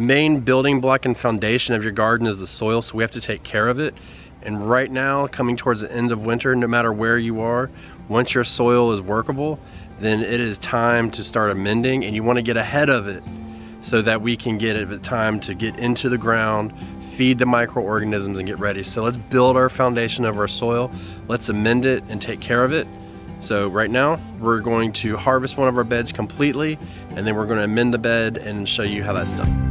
main building block and foundation of your garden is the soil, so we have to take care of it. And right now, coming towards the end of winter, no matter where you are, once your soil is workable, then it is time to start amending, and you want to get ahead of it so that we can get it time to get into the ground, feed the microorganisms, and get ready. So let's build our foundation of our soil. Let's amend it and take care of it. So right now, we're going to harvest one of our beds completely, and then we're going to amend the bed and show you how that's done.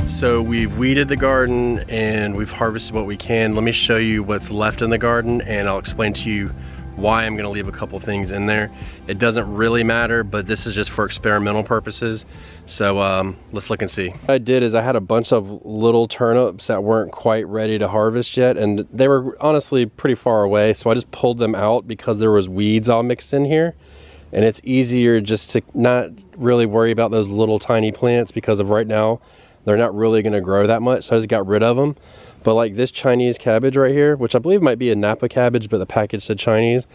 So we've weeded the garden and we've harvested what we can. Let me show you what's left in the garden, and I'll explain to you why I'm gonna leave a couple things in there. It doesn't really matter, but this is just for experimental purposes. So let's look and see. What I did is I had a bunch of little turnips that weren't quite ready to harvest yet, and they were honestly pretty far away. So I just pulled them out because there was weeds all mixed in here. And it's easier just to not really worry about those little tiny plants, because of right now, they're not really gonna grow that much. So I just got rid of them. But like this Chinese cabbage right here, which I believe might be a Napa cabbage, but the package said Chinese,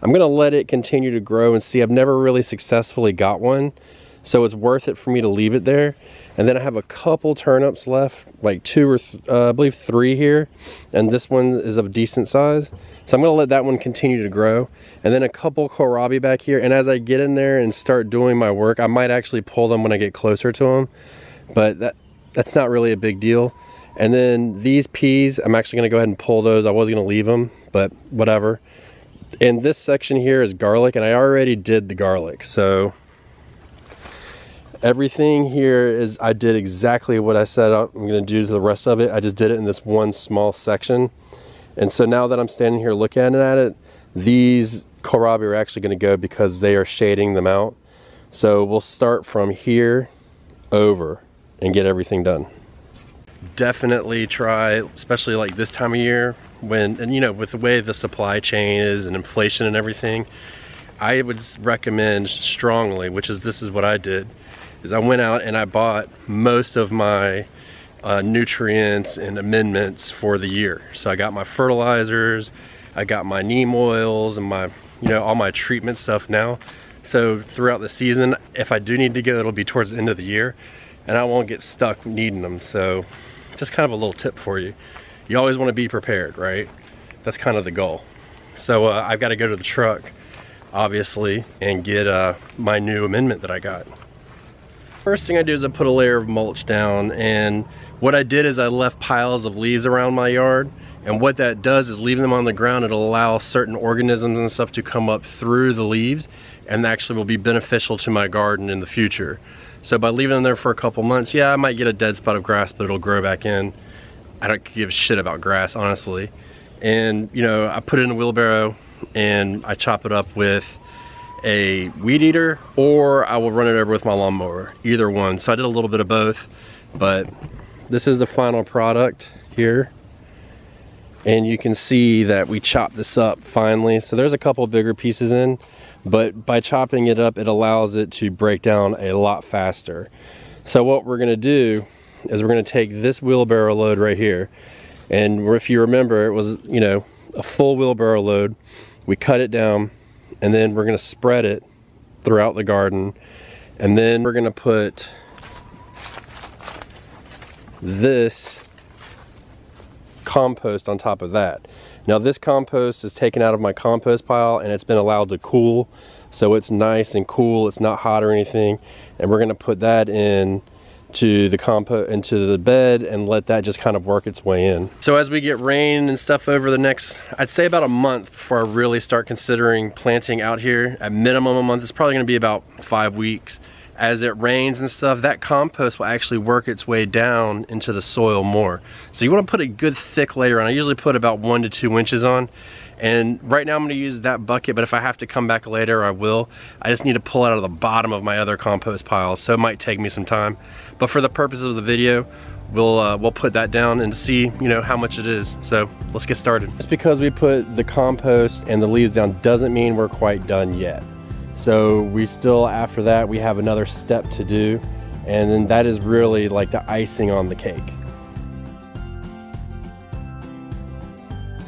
I'm gonna let it continue to grow and see. I've never really successfully got one, so it's worth it for me to leave it there. And then I have a couple turnips left, like I believe 3 here, and this one is of decent size. So I'm gonna let that one continue to grow. And then a couple kohlrabi back here, and as I get in there and start doing my work, I might actually pull them when I get closer to them, but that's not really a big deal. And then these peas, I'm actually gonna go ahead and pull those. I was gonna leave them, but whatever. And this section here is garlic, and I already did the garlic. So everything here is, I did exactly what I said I'm gonna do to the rest of it. I just did it in this one small section. And so now that I'm standing here looking at it, these kohlrabi are actually gonna go because they are shading them out. So we'll start from here over and get everything done. Definitely try, especially like this time of year, when, and you know, with the way the supply chain is and inflation and everything, I would recommend strongly, this is what I did, is I went out and I bought most of my nutrients and amendments for the year. So I got my fertilizers, I got my neem oils, and my, you know, all my treatment stuff now. So throughout the season, if I do need to go, it'll be towards the end of the year, and I won't get stuck needing them. So just kind of a little tip for you. You always want to be prepared, right? That's kind of the goal. So I've got to go to the truck, obviously, and get my new amendment that I got. First thing I do is I put a layer of mulch down, and what I did is I left piles of leaves around my yard, and what that does is leaving them on the ground, it'll allow certain organisms and stuff to come up through the leaves, and actually will be beneficial to my garden in the future. So by leaving them there for a couple months, yeah, I might get a dead spot of grass, but it'll grow back in. I don't give a shit about grass, honestly. And you know, I put it in a wheelbarrow and I chop it up with a weed eater, or I will run it over with my lawnmower, either one. So I did a little bit of both, but this is the final product here. And you can see that we chopped this up finally. So there's a couple bigger pieces in, but by chopping it up, it allows it to break down a lot faster. So what we're gonna do is we're gonna take this wheelbarrow load right here. And if you remember, it was, you know, a full wheelbarrow load. We cut it down, and then we're gonna spread it throughout the garden. And then we're gonna put this compost on top of that. Now this compost is taken out of my compost pile, and it's been allowed to cool, so it's nice and cool, it's not hot or anything. And we're gonna put that in to the compost, into the bed, and let that just kind of work its way in. So as we get rain and stuff over the next, I'd say about a month before I really start considering planting out here. At minimum a month. It's probably gonna be about 5 weeks. As it rains and stuff, that compost will actually work its way down into the soil more. So you want to put a good thick layer on. I usually put about 1 to 2 inches on. And right now I'm going to use that bucket, but if I have to come back later, I will. I just need to pull it out of the bottom of my other compost piles, so it might take me some time. But for the purpose of the video, we'll put that down and see, you know, how much it is. So let's get started. Just because we put the compost and the leaves down doesn't mean we're quite done yet. So we still, after that, we have another step to do, and then that is really like the icing on the cake.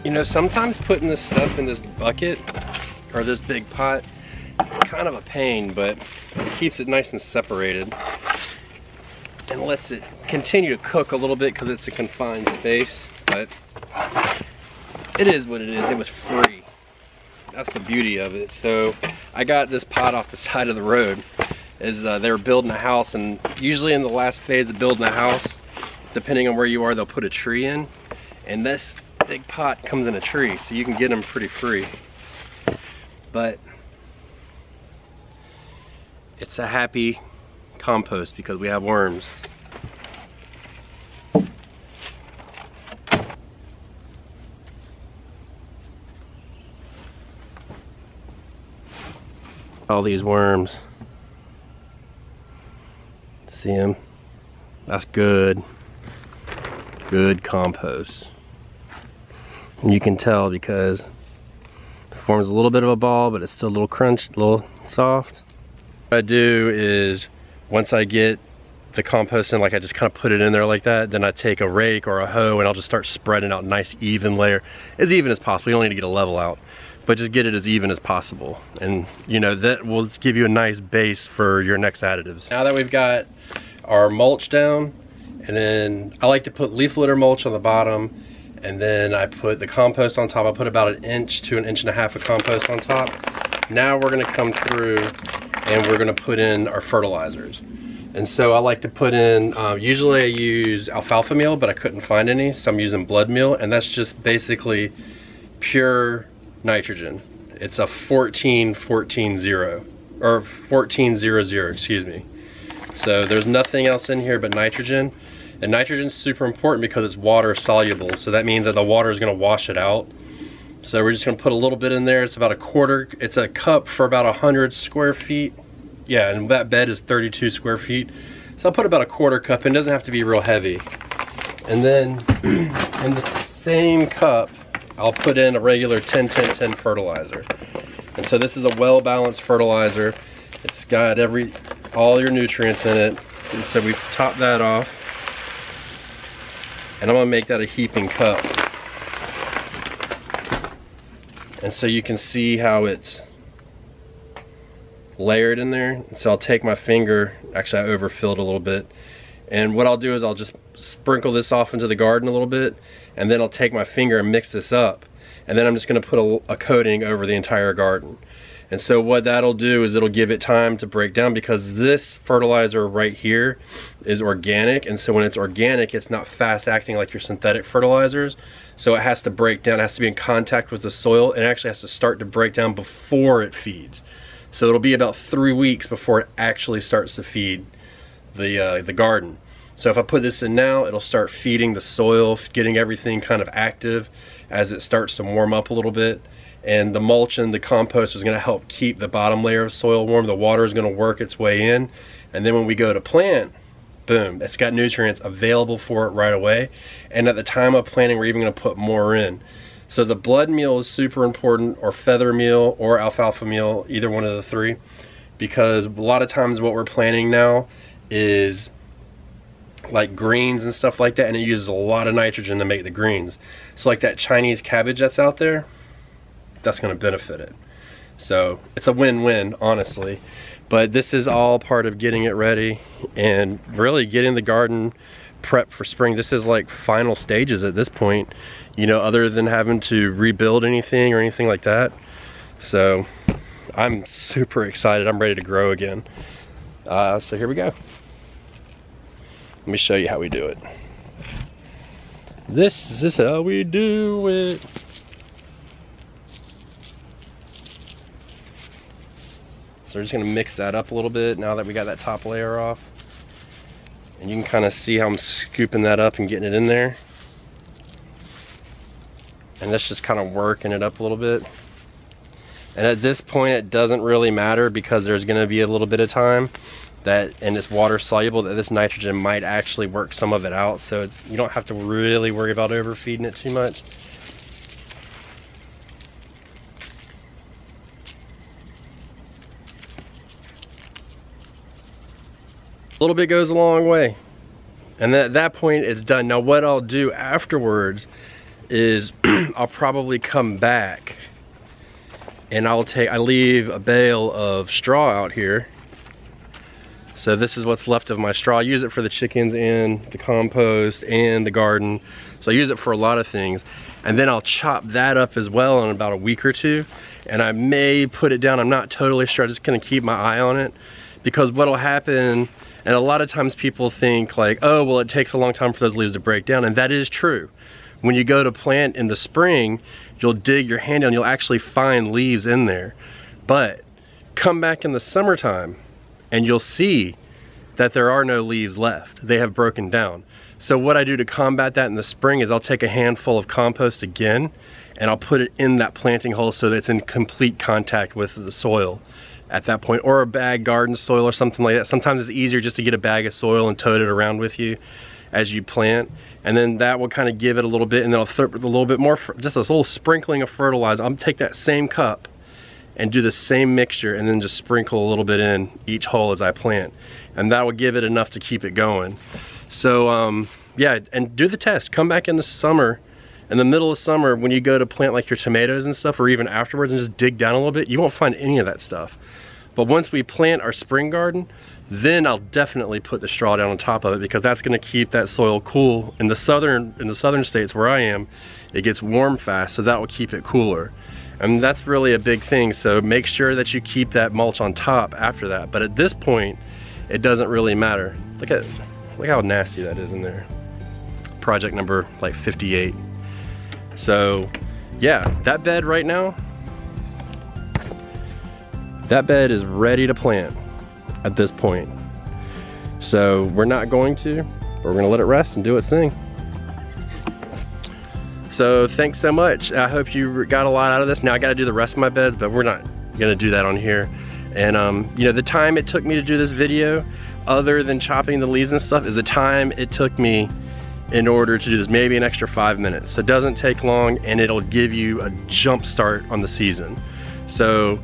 You know, sometimes putting this stuff in this bucket or this big pot, it's kind of a pain, but it keeps it nice and separated and lets it continue to cook a little bit because it's a confined space. But it is what it is. It was free. That's the beauty of it. So I got this pot off the side of the road as they were building a house, and usually in the last phase of building a house, depending on where you are, they'll put a tree in, and this big pot comes in a tree, so you can get them pretty free. But it's a happy compost because we have worms. All these worms. See them? That's good compost. And you can tell because it forms a little bit of a ball, but it's still a little crunched, a little soft. What I do is once I get the compost in, like I just kind of put it in there like that, then I take a rake or a hoe and I'll just start spreading out a nice even layer, as even as possible. You don't need to get a level out, but just get it as even as possible. And you know, that will give you a nice base for your next additives. Now that we've got our mulch down, and then I like to put leaf litter mulch on the bottom, and then I put the compost on top. I put about 1 inch to 1.5 inches of compost on top. Now we're gonna come through and we're gonna put in our fertilizers. And so I like to put in, usually I use alfalfa meal, but I couldn't find any, so I'm using blood meal, and that's just basically pure nitrogen. It's a 14-14-0, or 14-0-0, excuse me. So there's nothing else in here but nitrogen. And nitrogen's super important because it's water soluble, so that means that the water is gonna wash it out. So we're just gonna put a little bit in there. It's about 1/4, it's a cup for about 100 square feet. Yeah, and that bed is 32 square feet. So I'll put about 1/4 cup in. It doesn't have to be real heavy. And then in the same cup, I'll put in a regular 10-10-10 fertilizer. And so this is a well-balanced fertilizer. It's got all your nutrients in it. And so we've topped that off. And I'm gonna make that a heaping cup. And so you can see how it's layered in there. And so I'll take my finger, actually I overfilled a little bit, and what I'll do is I'll just sprinkle this off into the garden a little bit, and then I'll take my finger and mix this up, and then I'm just gonna put a coating over the entire garden. And so what that'll do is it'll give it time to break down, because this fertilizer right here is organic, and so when it's organic, it's not fast acting like your synthetic fertilizers. So it has to break down, it has to be in contact with the soil, and it actually has to start to break down before it feeds. So it'll be about 3 weeks before it actually starts to feed the garden. So if I put this in now, it'll start feeding the soil, getting everything kind of active as it starts to warm up a little bit. And the mulch and the compost is gonna help keep the bottom layer of soil warm. The water is gonna work its way in. And then when we go to plant, boom, it's got nutrients available for it right away. And at the time of planting, we're even gonna put more in. So the blood meal is super important, or feather meal, or alfalfa meal, either one of the three, because a lot of times what we're planting now is like greens and stuff like that, and it uses a lot of nitrogen to make the greens. So like that Chinese cabbage that's out there, that's going to benefit it. So it's a win-win, honestly. But this is all part of getting it ready and really getting the garden prepped for spring. This is like final stages at this point, you know, other than having to rebuild anything or anything like that. So I'm super excited. I'm ready to grow again. So here we go. Let me show you how we do it. This is how we do it. So we're just gonna mix that up a little bit now that we got that top layer off. And you can kind of see how I'm scooping that up and getting it in there. And that's just kind of working it up a little bit. And at this point, it doesn't really matter, because there's gonna be a little bit of time that, and it's water soluble, that this nitrogen might actually work some of it out. So you don't have to really worry about overfeeding it too much. A little bit goes a long way, and at that point it's done. Now what I'll do afterwards is I'll probably come back and I leave a bale of straw out here. So this is what's left of my straw. I use it for the chickens and the compost and the garden. So I use it for a lot of things. And then I'll chop that up as well in about a week or two. And I may put it down, I'm not totally sure, I'm just gonna keep my eye on it. Because what'll happen, and a lot of times people think like, oh, well, it takes a long time for those leaves to break down, and that is true. When you go to plant in the spring, you'll dig your hand down, you'll actually find leaves in there. But come back in the summertime and you'll see that there are no leaves left. They have broken down. So what I do to combat that in the spring is I'll take a handful of compost again and I'll put it in that planting hole so that it's in complete contact with the soil at that point, or a bag garden soil or something like that. Sometimes it's easier just to get a bag of soil and tote it around with you as you plant, and then that will kind of give it a little bit, and then I'll throw a little bit more, just a little sprinkling of fertilizer. I'll take that same cup and do the same mixture and then just sprinkle a little bit in each hole as I plant, and that will give it enough to keep it going. So yeah, and do the test. Come back in the summer, in the middle of summer, when you go to plant like your tomatoes and stuff, or even afterwards, and just dig down a little bit, you won't find any of that stuff. But once we plant our spring garden, then I'll definitely put the straw down on top of it, because that's gonna keep that soil cool. In the southern states where I am, it gets warm fast, so that will keep it cooler. And that's really a big thing, so make sure that you keep that mulch on top after that. But at this point, it doesn't really matter. Look how nasty that is in there. Project number like 58. So yeah, that bed right now, that bed is ready to plant at this point. So we're not going to, but we're gonna let it rest and do its thing. So thanks so much. I hope you got a lot out of this. Now I gotta do the rest of my beds, but we're not gonna do that on here. And you know, the time it took me to do this video, other than chopping the leaves and stuff, is the time it took me in order to do this, maybe an extra 5 minutes. So it doesn't take long, and it'll give you a jump start on the season. So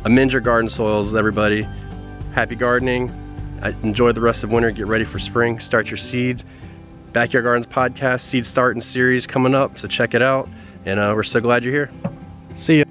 amend your garden soils, everybody. Happy gardening. Enjoy the rest of winter, get ready for spring, start your seeds. Backyard Gardens podcast, seed starting series coming up, so check it out. And we're so glad you're here. See ya.